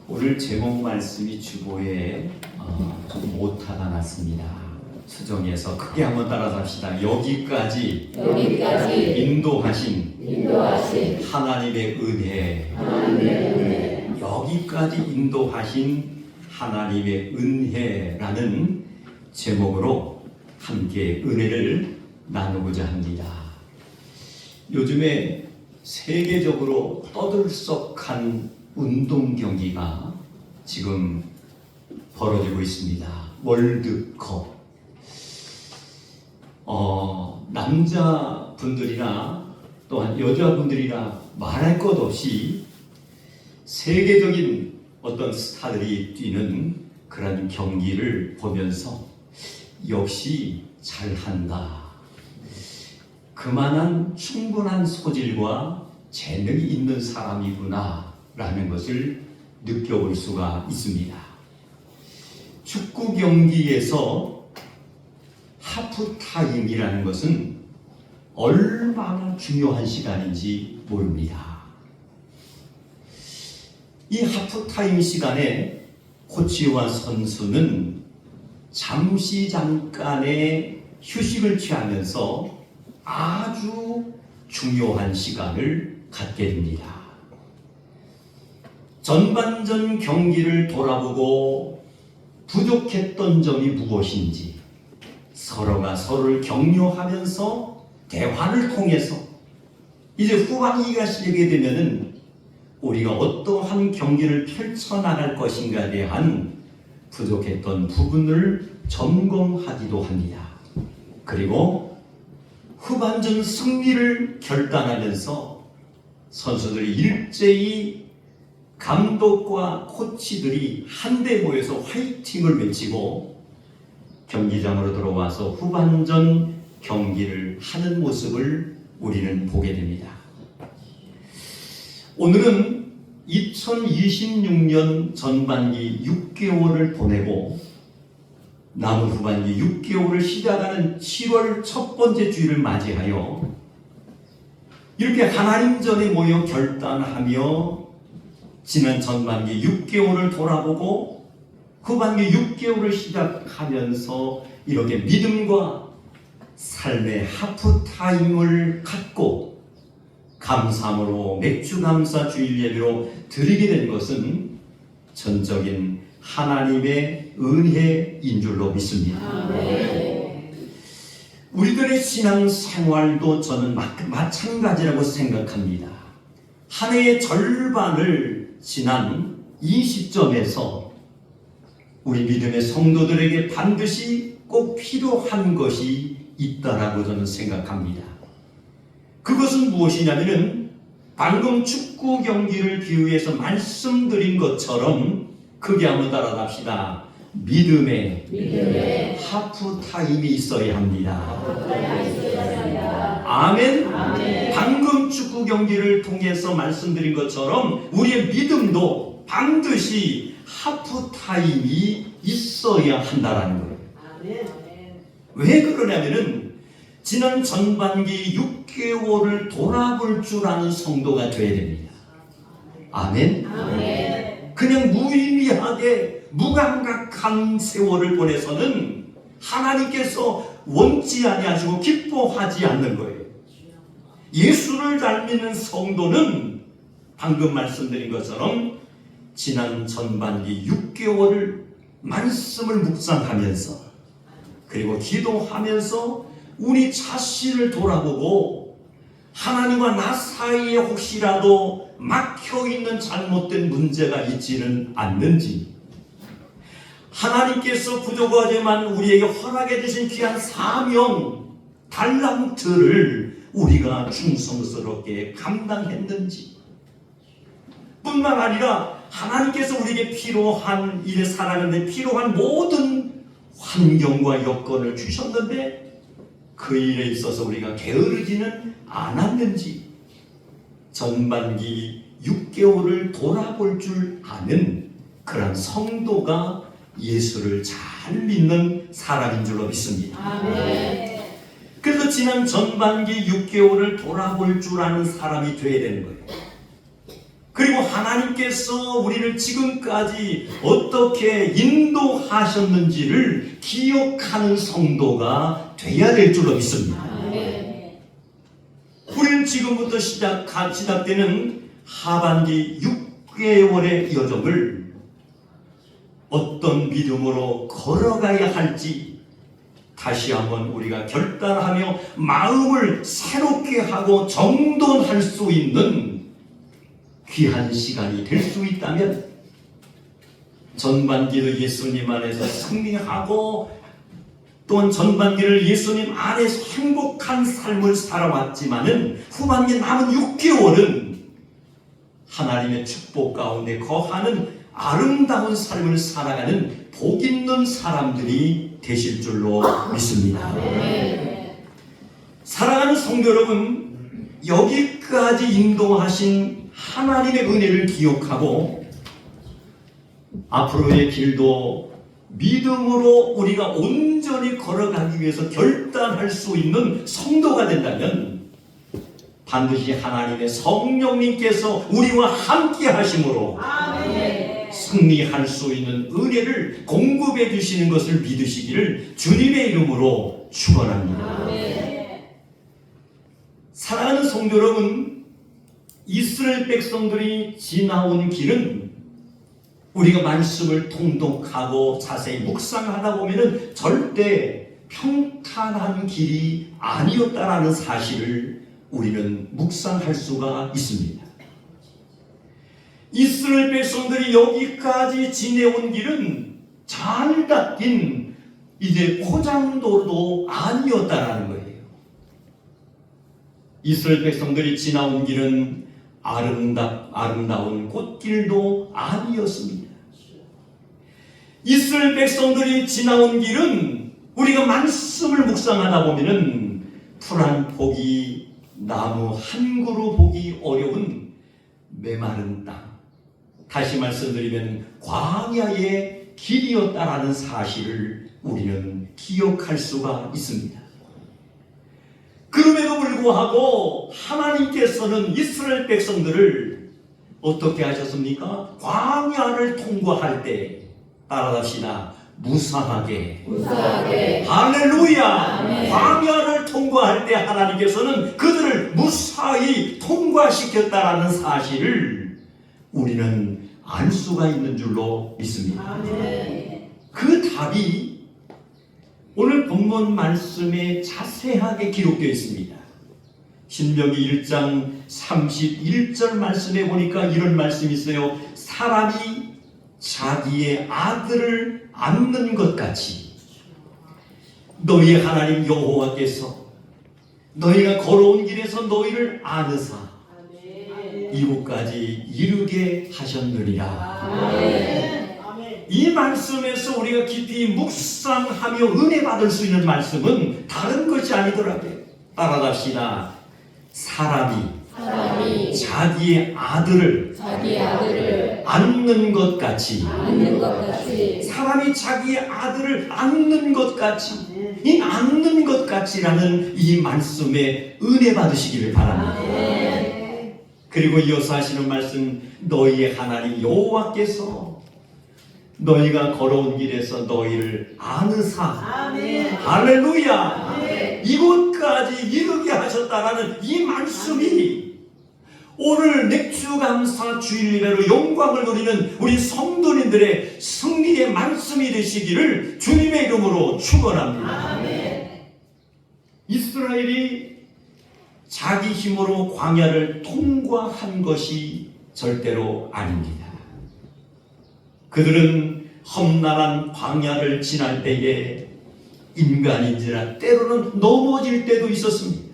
오늘 제목 말씀이 주보에 좀 오타가 났습니다. 수정해서 크게 한번 따라잡시다. 여기까지 인도하신 하나님의 은혜. 여기까지 인도하신 하나님의 은혜라는 제목으로 함께 은혜를 나누고자 합니다. 요즘에 세계적으로 떠들썩한 운동 경기가 지금 벌어지고 있습니다. 월드컵. 남자분들이나 또한 여자분들이나 말할 것 없이 세계적인 어떤 스타들이 뛰는 그런 경기를 보면서 역시 잘한다. 그만한 충분한 소질과 재능이 있는 사람이구나 라는 것을 느껴볼 수가 있습니다. 축구 경기에서 하프타임이라는 것은 얼마나 중요한 시간인지 모릅니다. 이 하프타임 시간에 코치와 선수는 잠깐의 휴식을 취하면서 아주 중요한 시간을 갖게 됩니다. 전반전 경기를 돌아보고 부족했던 점이 무엇인지 서로가 서로를 격려하면서 대화를 통해서 이제 후반기가 시작이 되면은 우리가 어떠한 경기를 펼쳐나갈 것인가에 대한 부족했던 부분을 점검하기도 합니다. 그리고 후반전 승리를 결단하면서 선수들이 일제히 감독과 코치들이 한데 모여서 화이팅을 외치고 경기장으로 들어와서 후반전 경기를 하는 모습을 우리는 보게 됩니다. 오늘은 2026년 전반기 6개월을 보내고 남은 후반기 6개월을 시작하는 7월 첫 번째 주일을 맞이하여 이렇게 하나님 전에 모여 결단하며 지난 전반기 6개월을 돌아보고 후반기 6개월을 시작하면서 이렇게 믿음과 삶의 하프타임을 갖고 감사함으로 맥주 감사 주일 예배로 드리게 된 것은 전적인 하나님의 은혜인 줄로 믿습니다. 우리들의 신앙 생활도 저는 마찬가지라고 생각합니다. 한 해의 절반을 지난 이 시점에서 우리 믿음의 성도들에게 반드시 꼭 필요한 것이 있다라고 저는 생각합니다. 그것은 무엇이냐면은 방금 축구 경기를 비유해서 말씀드린 것처럼 크게 한번 따라갑시다. 믿음의 하프타임이 있어야 합니다. 아멘. 방금 축구 경기를 통해서 말씀드린 것처럼 우리의 믿음도 반드시 하프타임이 있어야 한다라는 거예요. 왜 그러냐면은 지난 전반기 6개월을 돌아볼 줄 아는 성도가 되어야 됩니다. 아멘. 그냥 무의미하게 무감각한 세월을 보내서는 하나님께서 원치 아니하시고 기뻐하지 않는 거예요. 예수를 잘 믿는 성도는 방금 말씀드린 것처럼 지난 전반기 6개월을 말씀을 묵상하면서 그리고 기도하면서 우리 자신을 돌아보고 하나님과 나 사이에 혹시라도 막혀있는 잘못된 문제가 있지는 않는지 하나님께서 부족하지만 우리에게 허락해 주신 귀한 사명 달란트를 우리가 충성스럽게 감당했는지 뿐만 아니라 하나님께서 우리에게 필요한 일에 살아가는데 필요한 모든 환경과 여건을 주셨는데 그 일에 있어서 우리가 게으르지는 않았는지 전반기 6개월을 돌아볼 줄 아는 그런 성도가 예수를 잘 믿는 사람인 줄로 믿습니다. 아멘. 그래서 지난 전반기 6개월을 돌아볼 줄 아는 사람이 되어야 되는 거예요. 그리고 하나님께서 우리를 지금까지 어떻게 인도하셨는지를 기억하는 성도가 돼야 될 줄로 믿습니다. 우리는 지금부터 시작되는 하반기 6개월의 여정을 어떤 믿음으로 걸어가야 할지 다시 한번 우리가 결단하며 마음을 새롭게 하고 정돈할 수 있는 귀한 시간이 될 수 있다면, 전반기도 예수님 안에서 승리하고 또한 전반기를 예수님 안에서 행복한 삶을 살아왔지만은 후반기 남은 6개월은 하나님의 축복 가운데 거하는 아름다운 삶을 살아가는 복 있는 사람들이 되실 줄로 믿습니다. 사랑하는 성도 여러분, 여기까지 인도하신 하나님의 은혜를 기억하고 앞으로의 길도 믿음으로 우리가 온전히 걸어가기 위해서 결단할 수 있는 성도가 된다면 반드시 하나님의 성령님께서 우리와 함께 하심으로 승리할 수 있는 은혜를 공급해 주시는 것을 믿으시기를 주님의 이름으로 축원합니다. 사랑하는 성도 여러분, 이스라엘 백성들이 지나온 길은 우리가 말씀을 통독하고 자세히 묵상하다 보면은 절대 평탄한 길이 아니었다라는 사실을 우리는 묵상할 수가 있습니다. 이스라엘 백성들이 여기까지 지내온 길은 잘 닦인 이제 포장도로도 아니었다라는 거예요. 이스라엘 백성들이 지나온 길은 아름다운 꽃길도 아니었습니다. 이스라엘 백성들이 지나온 길은 우리가 말씀을 묵상하다 보면은 풀 한 포기, 나무 한 그루 보기 어려운 메마른 땅, 다시 말씀드리면 광야의 길이었다라는 사실을 우리는 기억할 수가 있습니다. 그럼에도 불구하고 하나님께서는 이스라엘 백성들을 어떻게 하셨습니까? 광야를 통과할 때 따라합시다. 무사하게. 할렐루야. 아멘. 광야를 통과할 때 하나님께서는 그들을 무사히 통과시켰다라는 사실을 우리는 알 수가 있는 줄로 믿습니다. 아멘. 그 답이 오늘 본문 말씀에 자세하게 기록되어 있습니다. 신명기 1장 31절 말씀에 보니까 이런 말씀이 있어요. 사람이 자기의 아들을 안는 것 같이 너희의 하나님 여호와께서 너희가 걸어온 길에서 너희를 안으사 이곳까지 이르게 하셨느니라. 이 말씀에서 우리가 깊이 묵상하며 은혜 받을 수 있는 말씀은 다른 것이 아니더라고요. 따라갑시다. 사람이 자기의 아들을 안는 것 같이 사람이 자기의 아들을 안는 것 같이, 이 안는 것 같이라는 이 말씀에 은혜 받으시기를 바랍니다. 그리고 이어서 하시는 말씀, 너희의 하나님 여호와께서 너희가 걸어온 길에서 너희를 안으사. 아멘. 할렐루야. 아멘. 이곳까지 이르게 하셨다라는 이 말씀이 오늘 맥주감사 주일 예배로 영광을 누리는 우리 성도님들의 승리의 말씀이 되시기를 주님의 이름으로 축원합니다. 아멘. 이스라엘이 자기 힘으로 광야를 통과한 것이 절대로 아닙니다. 그들은 험난한 광야를 지날 때에 인간인지라 때로는 넘어질 때도 있었습니다.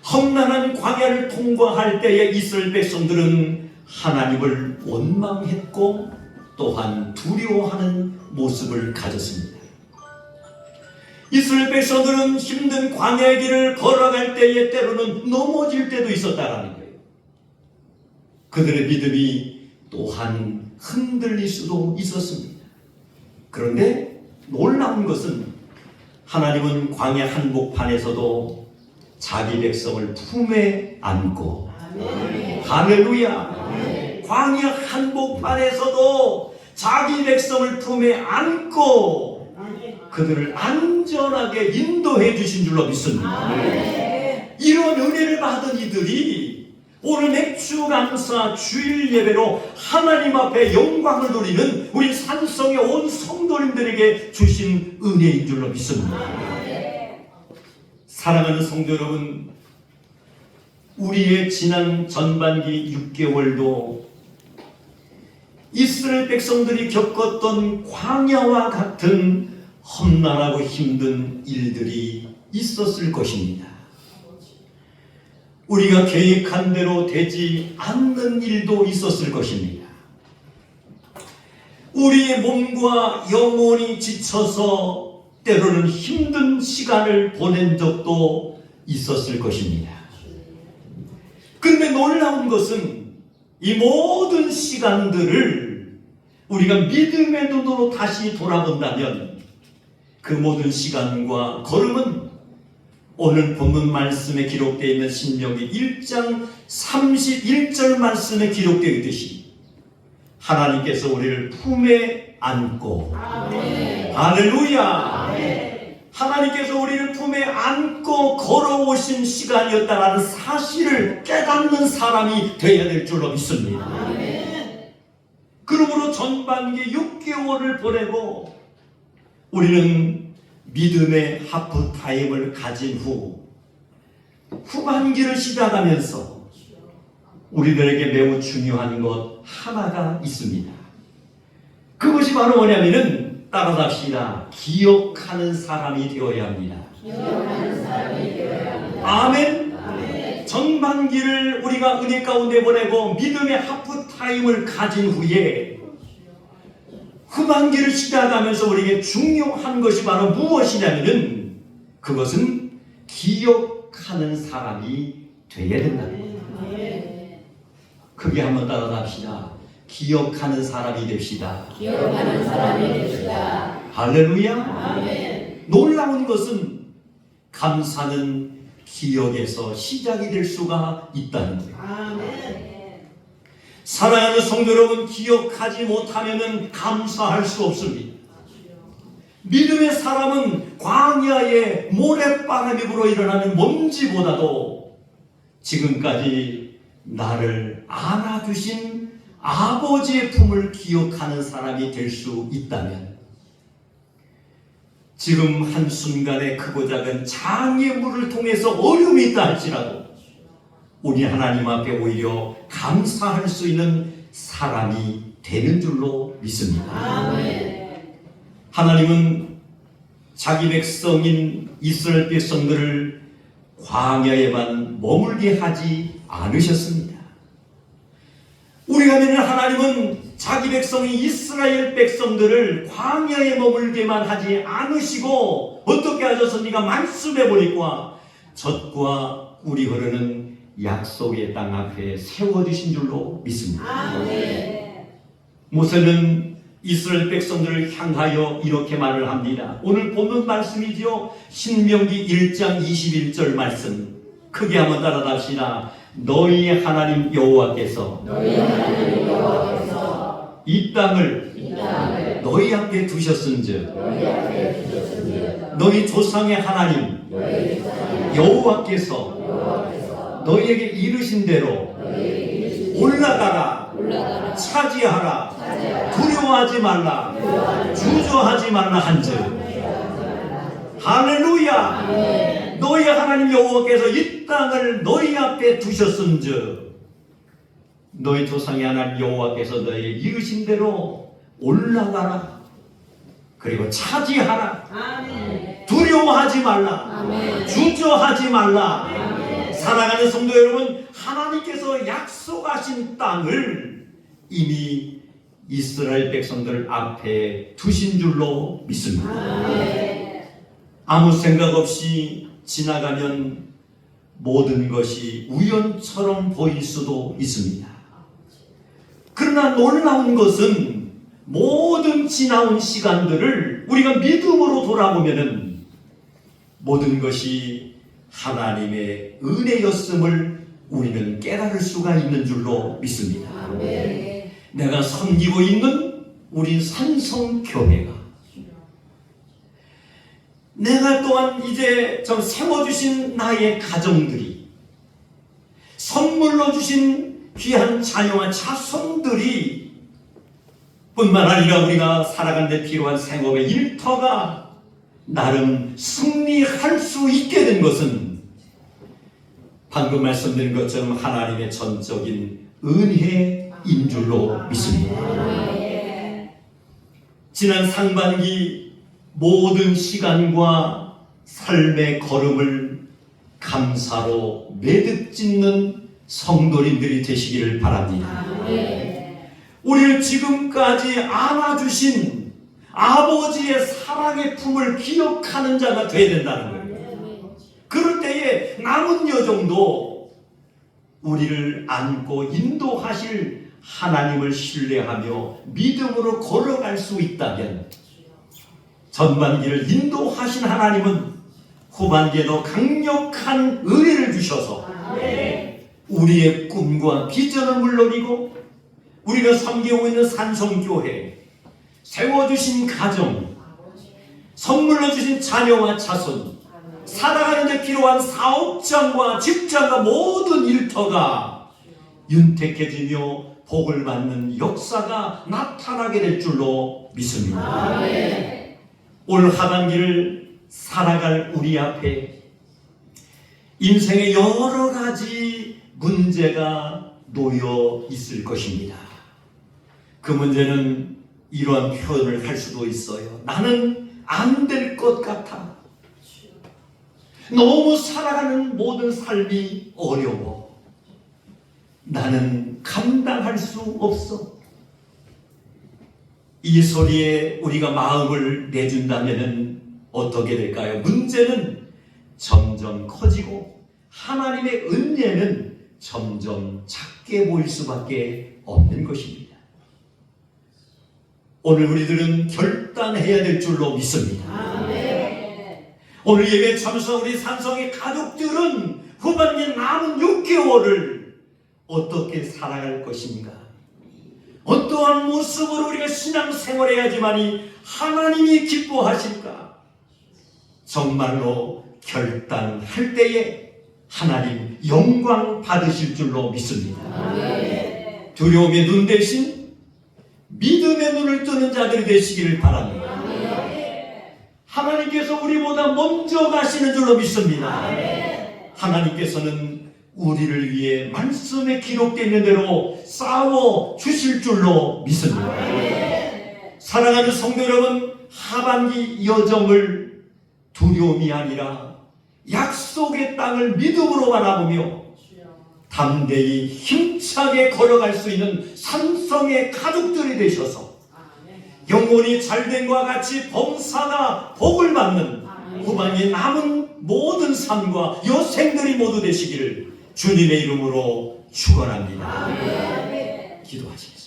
험난한 광야를 통과할 때에 이스라엘 백성들은 하나님을 원망했고 또한 두려워하는 모습을 가졌습니다. 이스라엘 백성들은 힘든 광야의 길을 걸어갈 때에 때로는 넘어질 때도 있었다라는 거예요. 그들의 믿음이 또한 흔들릴 수도 있었습니다. 그런데 놀라운 것은 하나님은 광야 한복판에서도 자기 백성을 품에 안고 할렐루야. 광야 한복판에서도 자기 백성을 품에 안고 그들을 안전하게 인도해 주신 줄로 믿습니다. 이런 은혜를 받은 이들이 오늘 맥주 감사 주일 예배로 하나님 앞에 영광을 돌리는 우리 산성의 온 성도님들에게 주신 은혜인 줄로 믿습니다. 사랑하는 성도 여러분, 우리의 지난 전반기 6개월도 이스라엘 백성들이 겪었던 광야와 같은 험난하고 힘든 일들이 있었을 것입니다. 우리가 계획한 대로 되지 않는 일도 있었을 것입니다. 우리의 몸과 영혼이 지쳐서 때로는 힘든 시간을 보낸 적도 있었을 것입니다. 그런데 놀라운 것은 이 모든 시간들을 우리가 믿음의 눈으로 다시 돌아본다면 그 모든 시간과 걸음은 오늘 본문 말씀에 기록되어 있는 신명기 1장 31절 말씀에 기록되어 있듯이 하나님께서 우리를 품에 안고 할렐루야, 하나님께서 우리를 품에 안고 걸어오신 시간이었다라는 사실을 깨닫는 사람이 되어야 될 줄로 믿습니다. 그러므로 전반기 6개월을 보내고 우리는 믿음의 하프타임을 가진 후 후반기를 시작하면서 우리들에게 매우 중요한 것 하나가 있습니다. 그것이 바로 뭐냐면은 따라잡시다. 기억하는 사람이 되어야 합니다. 아멘. 전반기를 우리가 은혜 가운데 보내고 믿음의 하프타임을 가진 후에 후반기를 시작하면서 우리에게 중요한 것이 바로 무엇이냐면은 그것은 기억하는 사람이 되어야 된다는 거예요. 크게 한번 따라합시다. 기억하는 사람이 됩시다. 기억하는 사람이 됩시다. 할렐루야. 아멘. 놀라운 것은 감사는 기억에서 시작이 될 수가 있다는 거예요. 아멘. 사랑하는 성도 여러분, 기억하지 못하면 감사할 수 없습니다. 믿음의 사람은 광야의 모래바람이 불어 일어나는 먼지보다도 지금까지 나를 안아주신 아버지의 품을 기억하는 사람이 될 수 있다면 지금 한순간에 크고 작은 장애물을 통해서 어려움이 있다 할지라도 우리 하나님 앞에 오히려 감사할 수 있는 사람이 되는 줄로 믿습니다. 아멘. 하나님은 자기 백성인 이스라엘 백성들을 광야에만 머물게 하지 않으셨습니다. 우리가 믿는 하나님은 자기 백성인 이스라엘 백성들을 광야에 머물게만 하지 않으시고 어떻게 하셨습니까? 말씀해 보니까 젖과 꿀이 흐르는 약속의 땅 앞에 세워주신 줄로 믿습니다. 아멘. 모세는 이스라엘 백성들을 향하여 이렇게 말을 합니다. 오늘 본문 말씀이죠. 신명기 1장 21절 말씀 크게 한번 따라합시다. 너희 하나님 여호와께서 이 땅을 너희 앞에 두셨은즉 너희 조상의 하나님 여호와께서 너희에게 이르신 대로 올라가라, 차지하라, 두려워하지 말라, 주저하지 말라 한즉 할렐루야. 너희 하나님 여호와께서 이 땅을 너희 앞에 두셨은즉 너희 조상의 하나님 여호와께서 너희에게 이르신 대로 올라가라, 그리고 차지하라, 아멘. 두려워하지 말라, 아멘. 주저하지 말라. 아멘. 사랑하는 성도 여러분, 하나님께서 약속하신 땅을 이미 이스라엘 백성들 앞에 두신 줄로 믿습니다. 아멘. 아무 생각 없이 지나가면 모든 것이 우연처럼 보일 수도 있습니다. 그러나 놀라운 것은 모든 지나온 시간들을 우리가 믿음으로 돌아보면은 모든 것이 하나님의 은혜였음을 우리는 깨달을 수가 있는 줄로 믿습니다. 아멘. 내가 섬기고 있는 우리 산성교회가, 내가 또한 이제 좀 세워주신 나의 가정들이, 선물로 주신 귀한 자녀와 자손들이 뿐만 아니라 우리가 살아가는 데 필요한 생업의 일터가 나름 승리할 수 있게 된 것은 방금 말씀드린 것처럼 하나님의 전적인 은혜인 줄로 믿습니다. 아멘. 지난 상반기 모든 시간과 삶의 걸음을 감사로 매듭 짓는 성도님들이 되시기를 바랍니다. 아멘. 우리를 지금까지 안아주신 아버지의 사랑의 품을 기억하는 자가 되어야 된다는 거예요. 그럴 때에 남은 여정도 우리를 안고 인도하실 하나님을 신뢰하며 믿음으로 걸어갈 수 있다면, 전반기를 인도하신 하나님은 후반기에도 강력한 은혜를 주셔서 우리의 꿈과 비전은 물론이고 우리가 섬기고 있는 산성교회, 세워주신 가정, 선물로 주신 자녀와 자손, 살아가는 데 필요한 사업장과 직장과 모든 일터가 윤택해지며 복을 받는 역사가 나타나게 될 줄로 믿습니다. 올 하반기를 살아갈 우리 앞에 인생의 여러 가지 문제가 놓여 있을 것입니다. 그 문제는 이러한 표현을 할 수도 있어요. 나는 안 될 것 같아. 너무 살아가는 모든 삶이 어려워. 나는 감당할 수 없어. 이 소리에 우리가 마음을 내준다면 어떻게 될까요? 문제는 점점 커지고 하나님의 은혜는 점점 작게 보일 수밖에 없는 것입니다. 오늘 우리들은 결단해야 될 줄로 믿습니다. 아멘. 오늘 예배 참석 우리 산성의 가족들은 후반기 남은 6개월을 어떻게 살아갈 것인가? 어떠한 모습으로 우리가 신앙생활해야지만이 하나님이 기뻐하실까? 정말로 결단할 때에 하나님 영광 받으실 줄로 믿습니다. 아멘. 두려움의 눈 대신 믿음의 눈을 뜨는 자들이 되시기를 바랍니다. 아멘. 하나님께서 우리보다 먼저 가시는 줄로 믿습니다. 아멘. 하나님께서는 우리를 위해 말씀에 기록되어 있는 대로 싸워 주실 줄로 믿습니다. 아멘. 사랑하는 성도 여러분, 하반기 여정을 두려움이 아니라 약속의 땅을 믿음으로 바라보며 담대히 힘차게 걸어갈 수 있는 산성의 가족들이 되셔서 영혼이 잘된과 같이 범사가 복을 받는 후반기 남은 모든 삶과 여생들이 모두 되시기를 주님의 이름으로 축원합니다. 아멘. 기도하십시오.